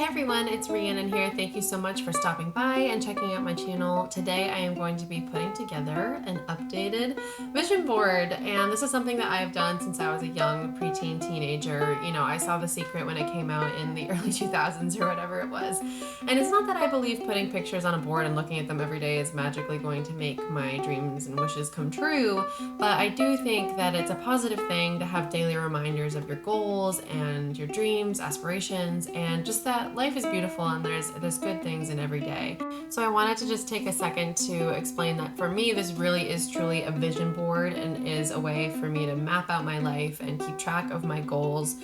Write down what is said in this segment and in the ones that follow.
Hey everyone, it's Rhiannon here. Thank you so much for stopping by and checking out my channel. Today I am going to be putting together an updated vision board, and this is something that I've done since I was a young preteen teenager. You know, I saw The Secret when it came out in the early 2000s or whatever it was. And it's not that I believe putting pictures on a board and looking at them every day is magically going to make my dreams and wishes come true, but I do think that it's a positive thing to have daily reminders of your goals and your dreams, aspirations, and just that life is beautiful and there's good things in every day. So I wanted to just take a second to explain that for me, this really is truly a vision board and is a way for me to map out my life and keep track of my goals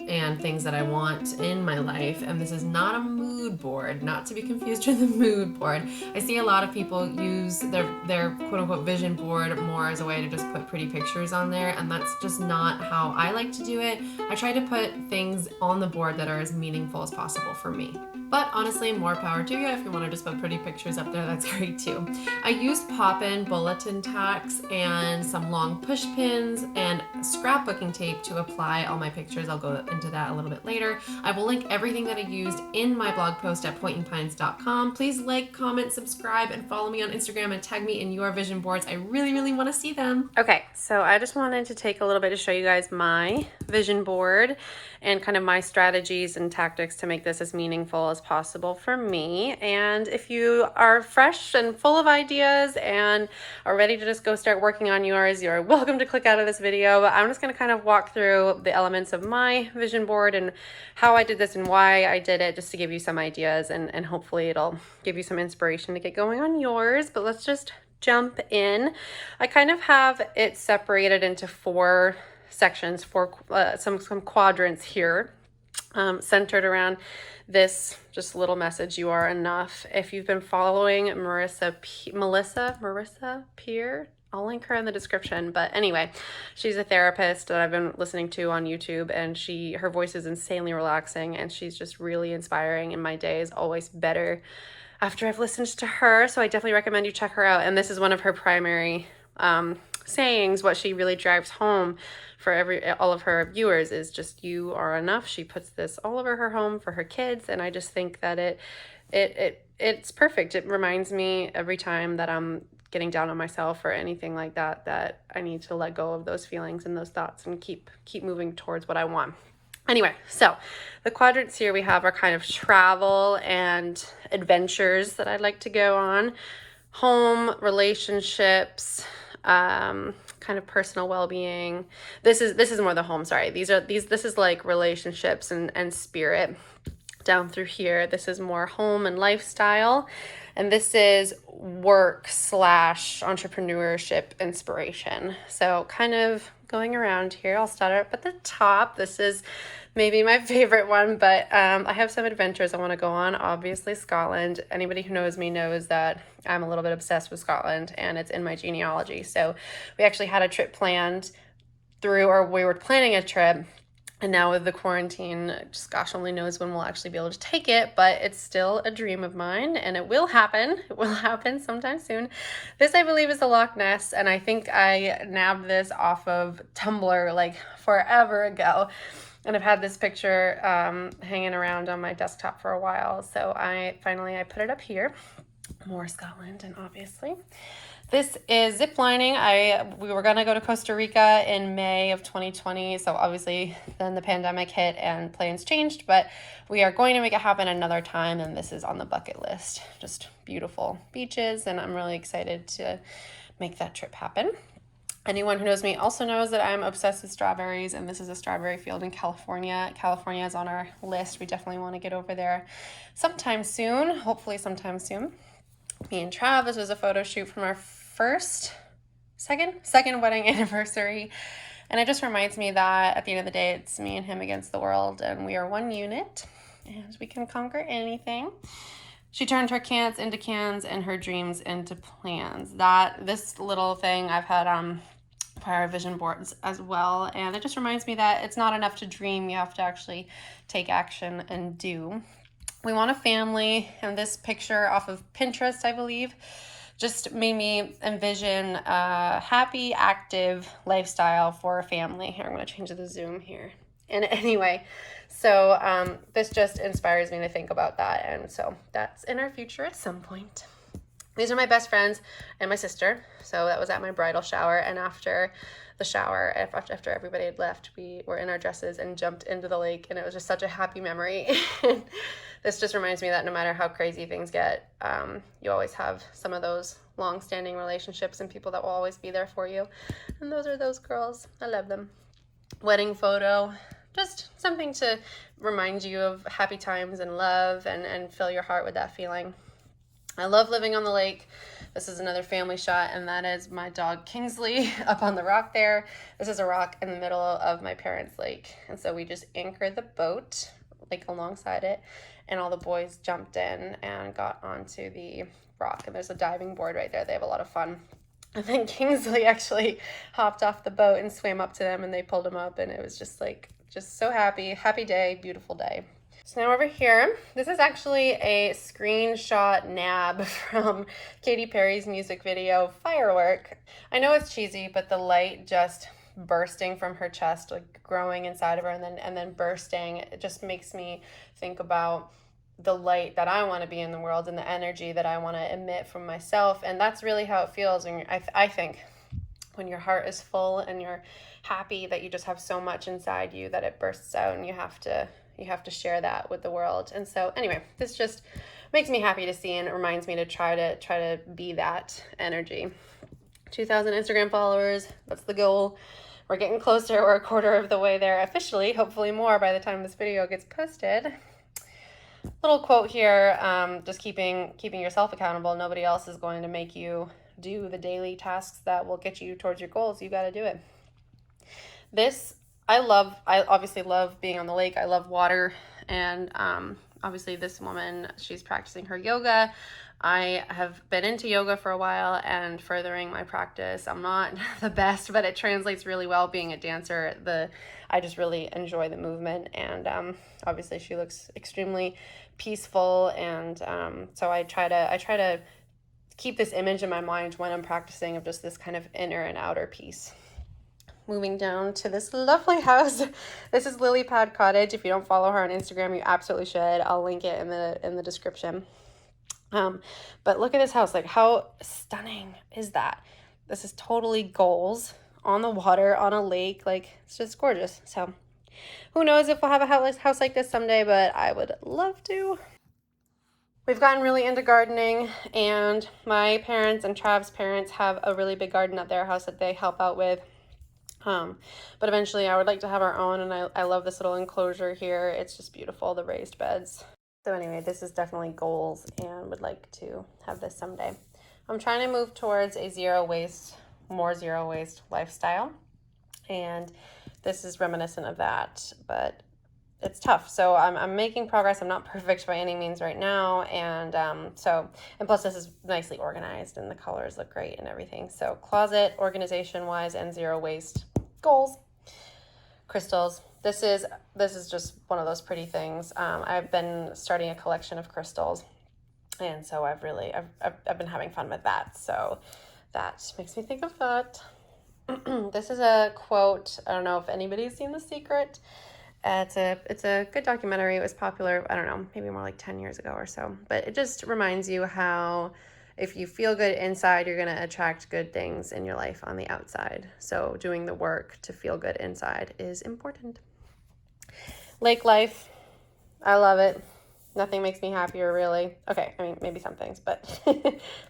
and things that I want in my life. And this is not a mood board, not to be confused with a mood board. I see a lot of people use their quote unquote vision board more as a way to just put pretty pictures on there, and that's just not how I like to do it. I try to put things on the board that are as meaningful as possible for me. But honestly, more power to you. If you want to just put pretty pictures up there, that's great too. I used pop-in bulletin tacks and some long push pins and scrapbooking tape to apply all my pictures. I'll go into that a little bit later. I will link everything that I used in my blog post at pointingpines.com. Please like, comment, subscribe, and follow me on Instagram and tag me in your vision boards. I really, really want to see them. Okay, so I just wanted to take a little bit to show you guys my vision board and kind of my strategies and tactics to make this as meaningful as possible for me. And if you are fresh and full of ideas and are ready to just go start working on yours, you're welcome to click out of this video. But I'm just going to kind of walk through the elements of my vision board and how I did this and why I did it, just to give you some ideas, and hopefully it'll give you some inspiration to get going on yours. But let's just jump in. I kind of have it separated into four sections, some quadrants here, centered around this just little message: you are enough. If you've been following Marissa Peer, I'll link her in the description. But anyway, she's a therapist that I've been listening to on YouTube, and her voice is insanely relaxing, and she's just really inspiring, and my day is always better after I've listened to her. So I definitely recommend you check her out. And this is one of her primary sayings. What she really drives home for all of her viewers is just, you are enough. She puts this all over her home for her kids, and I just think that it's perfect. It reminds me every time that I'm getting down on myself or anything like that, that I need to let go of those feelings and those thoughts and keep moving towards what I want. Anyway, so the quadrants here we have are kind of travel and adventures that I'd like to go on, home, relationships, kind of personal well-being. This is more the home, sorry. This is like relationships and spirit. Down through here, this is more home and lifestyle, and this is work / entrepreneurship inspiration. So kind of going around here, I'll start up at the top. This is maybe my favorite one, but I have some adventures I want to go on. Obviously, Scotland. Anybody who knows me knows that I'm a little bit obsessed with Scotland, and it's in my genealogy. So we actually had a trip planned we were planning a trip. And now with the quarantine, just gosh only knows when we'll actually be able to take it, but it's still a dream of mine, and it will happen. It will happen sometime soon. This, I believe, is the Loch Ness, and I think I nabbed this off of Tumblr like forever ago. And I've had this picture hanging around on my desktop for a while, so I put it up here. More Scotland, and obviously. This is ziplining. We were going to go to Costa Rica in May of 2020, so obviously then the pandemic hit and plans changed, but we are going to make it happen another time, and this is on the bucket list. Just beautiful beaches, and I'm really excited to make that trip happen. Anyone who knows me also knows that I'm obsessed with strawberries, and this is a strawberry field in California. California is on our list. We definitely want to get over there sometime soon, hopefully sometime soon. Me and Trav, this was a photo shoot from our second wedding anniversary, and it just reminds me that at the end of the day, it's me and him against the world, and we are one unit, and we can conquer anything. She turned her can'ts into cans and her dreams into plans. This little thing I've had prior vision boards as well, and it just reminds me that it's not enough to dream. You have to actually take action and do. We want a family, and this picture off of Pinterest, I believe, just made me envision a happy, active lifestyle for a family. Here, I'm going to change the zoom here. And anyway, so this just inspires me to think about that. And so that's in our future at some point. These are my best friends and my sister. So that was at my bridal shower. And after the shower, after everybody had left, we were in our dresses and jumped into the lake. And it was just such a happy memory. This just reminds me that no matter how crazy things get, you always have some of those long-standing relationships and people that will always be there for you. And those are those girls. I love them. Wedding photo. Just something to remind you of happy times and love and fill your heart with that feeling. I love living on the lake. This is another family shot, and that is my dog Kingsley up on the rock there. This is a rock in the middle of my parents' lake. And so we just anchored the boat like alongside it, and all the boys jumped in and got onto the rock. And there's a diving board right there. They have a lot of fun. And then Kingsley actually hopped off the boat and swam up to them, and they pulled him up, and it was just so happy day, beautiful day. So now over here, this is actually a screenshot nab from Katy Perry's music video, Firework. I know it's cheesy, but the light just bursting from her chest, like growing inside of her and then bursting, it just makes me think about the light that I want to be in the world and the energy that I want to emit from myself. And that's really how it feels. And I think when your heart is full and you're happy that you just have so much inside you that it bursts out, and you have to share that with the world. And so anyway, this just makes me happy to see, and it reminds me to try to be that energy. 2,000 Instagram followers, that's the goal. We're getting closer. We're a quarter of the way there officially, hopefully more by the time this video gets posted. Little quote here, just keeping yourself accountable. Nobody else is going to make you do the daily tasks that will get you towards your goals. You got to do it. I obviously love being on the lake. I love water. And obviously this woman, she's practicing her yoga. I have been into yoga for a while and furthering my practice. I'm not the best, but it translates really well being a dancer. I just really enjoy the movement. And obviously she looks extremely peaceful. And so I try to keep this image in my mind when I'm practicing, of just this kind of inner and outer peace. Moving down to this lovely house. This is Lily Pad Cottage. If you don't follow her on Instagram, you absolutely should. I'll link it in the description. But look at this house. Like, how stunning is that? This is totally goals on the water, on a lake. Like, it's just gorgeous. So who knows if we'll have a house like this someday, but I would love to. We've gotten really into gardening, and my parents and Trav's parents have a really big garden at their house that they help out with. But eventually I would like to have our own, and I love this little enclosure here. It's just beautiful, the raised beds. So anyway, this is definitely goals, and would like to have this someday. I'm trying to move towards a more zero waste lifestyle, and this is reminiscent of that, but it's tough. So I'm making progress. I'm not perfect by any means right now, and plus this is nicely organized and the colors look great and everything. So closet organization wise and zero waste goals. Crystals. This is just one of those pretty things. I've been starting a collection of crystals, and so I've been having fun with that. So that makes me think of that. This is a quote. I don't know if anybody's seen The Secret. It's a good documentary. It was popular, I don't know, maybe more like 10 years ago or so. But it just reminds you how if you feel good inside, you're going to attract good things in your life on the outside. So doing the work to feel good inside is important. Lake life. I love it. Nothing makes me happier, really. Okay, I mean, maybe some things, but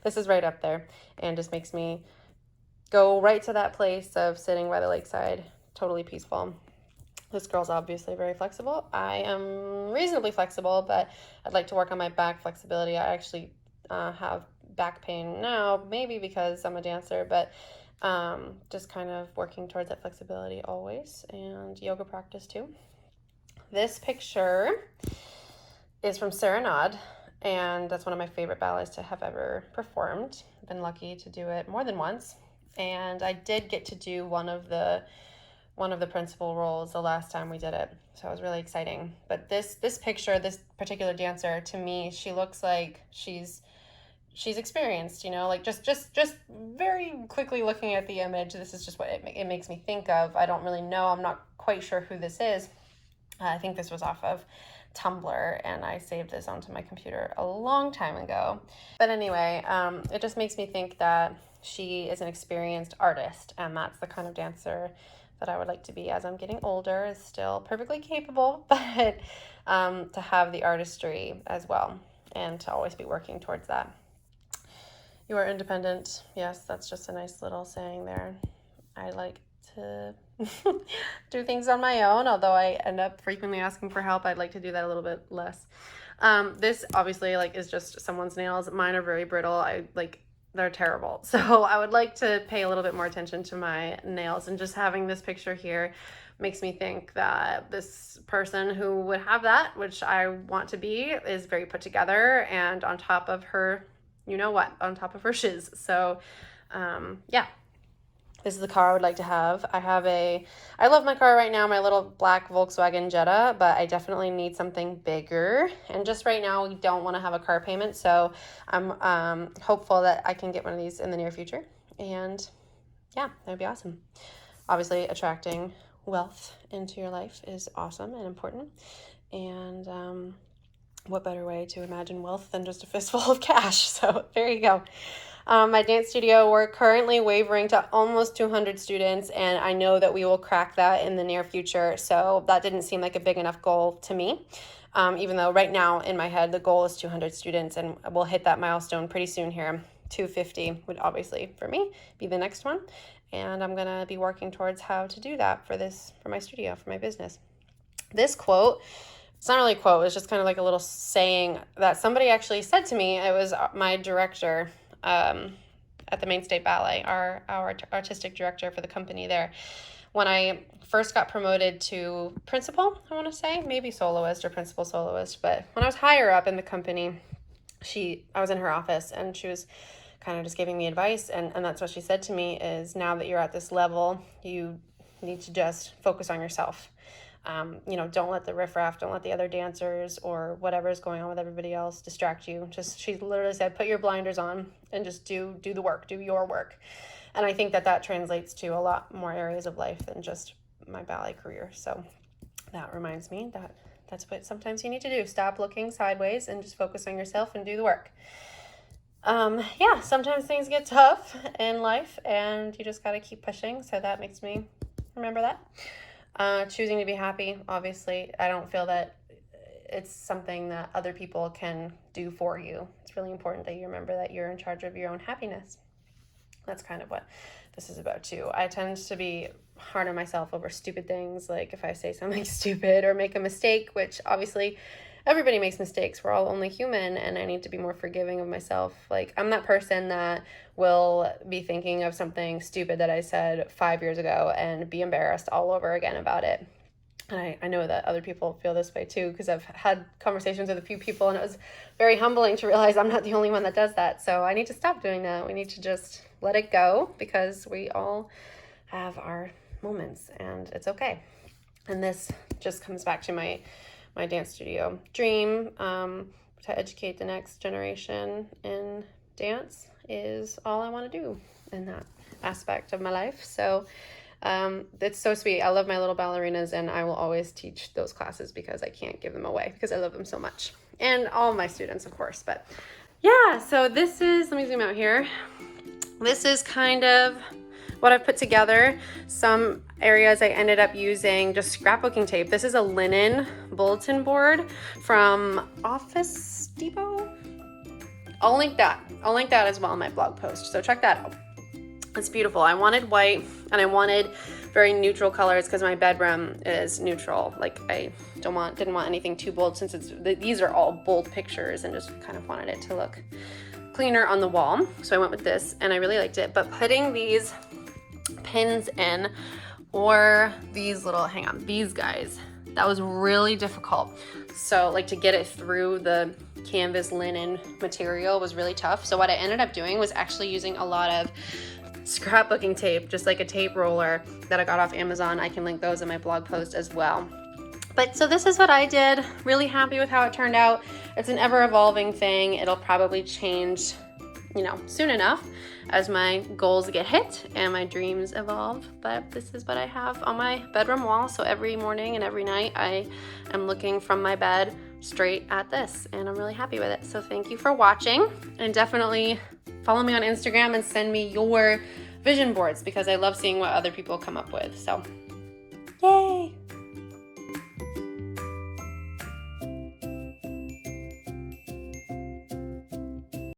this is right up there, and just makes me go right to that place of sitting by the lakeside, totally peaceful. This girl's obviously very flexible. I am reasonably flexible, but I'd like to work on my back flexibility. I actually have back pain now, maybe because I'm a dancer, but just kind of working towards that flexibility always, and yoga practice too. This picture is from Serenade, and that's one of my favorite ballets to have ever performed. I've been lucky to do it more than once, and I did get to do one of the principal roles the last time we did it, so it was really exciting. But this picture, this particular dancer, to me, she looks like she's experienced, you know, like just very quickly looking at the image, this is just what it makes me think of. I don't really know, I'm not quite sure who this is, I think this was off of Tumblr, and I saved this onto my computer a long time ago. But anyway, it just makes me think that she is an experienced artist, and that's the kind of dancer that I would like to be as I'm getting older. Is still perfectly capable, but to have the artistry as well, and to always be working towards that. You are independent. Yes, that's just a nice little saying there. I like to do things on my own, although I end up frequently asking for help. I'd like to do that a little bit less. This obviously is just someone's nails. Mine are very brittle. They're terrible. So I would like to pay a little bit more attention to my nails, and just having this picture here makes me think that this person who would have that, which I want to be, is very put together and on top of her, on top of her shiz. So yeah. This is the car I would like to have. I love my car right now, my little black Volkswagen Jetta, but I definitely need something bigger. And just right now, we don't want to have a car payment, so I'm hopeful that I can get one of these in the near future. And yeah, that'd be awesome. Obviously, attracting wealth into your life is awesome and important. And what better way to imagine wealth than just a fistful of cash? So there you go. My dance studio, we're currently wavering to almost 200 students, and I know that we will crack that in the near future. So that didn't seem like a big enough goal to me, even though right now in my head the goal is 200 students, and we'll hit that milestone pretty soon here. 250 would obviously, for me, be the next one, and I'm going to be working towards how to do that for my studio, for my business. This quote, it's not really a quote, it's just kind of like a little saying that somebody actually said to me. It was my director at the Maine State Ballet, our artistic director for the company there. When I first got promoted to principal, I want to say, maybe soloist or principal soloist, but when I was higher up in the company, I was in her office, and she was kind of just giving me advice, and that's what she said to me is, now that you're at this level, you need to just focus on yourself. Don't let the riffraff, don't let the other dancers or whatever is going on with everybody else distract you. She literally said, put your blinders on and just do the work, do your work. And I think that translates to a lot more areas of life than just my ballet career. So that reminds me that that's what sometimes you need to do. Stop looking sideways and just focus on yourself and do the work. Sometimes things get tough in life and you just got to keep pushing. So that makes me remember that. Choosing to be happy, obviously, I don't feel that it's something that other people can do for you. It's really important that you remember that you're in charge of your own happiness. That's kind of what this is about too. I tend to be hard on myself over stupid things, like if I say something stupid or make a mistake, which obviously everybody makes mistakes. We're all only human, and I need to be more forgiving of myself. Like, I'm that person that will be thinking of something stupid that I said 5 years ago and be embarrassed all over again about it. And I know that other people feel this way too, because I've had conversations with a few people, and it was very humbling to realize I'm not the only one that does that. So I need to stop doing that. We need to just let it go, because we all have our moments, and it's okay. And this just comes back to my dance studio dream, to educate the next generation in dance is all I want to do in that aspect of my life. So it's so sweet. I love my little ballerinas, and I will always teach those classes because I can't give them away because I love them so much. And all my students, of course. But yeah, so this is, let me zoom out here. This is kind of what I've put together. Some areas I ended up using just scrapbooking tape. This is a linen bulletin board from Office Depot. I'll link that as well in my blog post, so check that out. It's beautiful. I wanted white, and I wanted very neutral colors because my bedroom is neutral. Like, I didn't want anything too bold, since these are all bold pictures, and just kind of wanted it to look cleaner on the wall. So I went with this, and I really liked it. But putting these pins in, or these guys, that was really difficult. So to get it through the canvas linen material was really tough. So what I ended up doing was actually using a lot of scrapbooking tape, just like a tape roller that I got off Amazon. I can link those in my blog post as well. But so this is what I did. Really happy with how it turned out. It's an ever evolving thing. It'll probably change you know, soon enough as my goals get hit and my dreams evolve. But this is what I have on my bedroom wall. So every morning and every night I am looking from my bed straight at this, and I'm really happy with it. So thank you for watching, and definitely follow me on Instagram and send me your vision boards because I love seeing what other people come up with. So yay!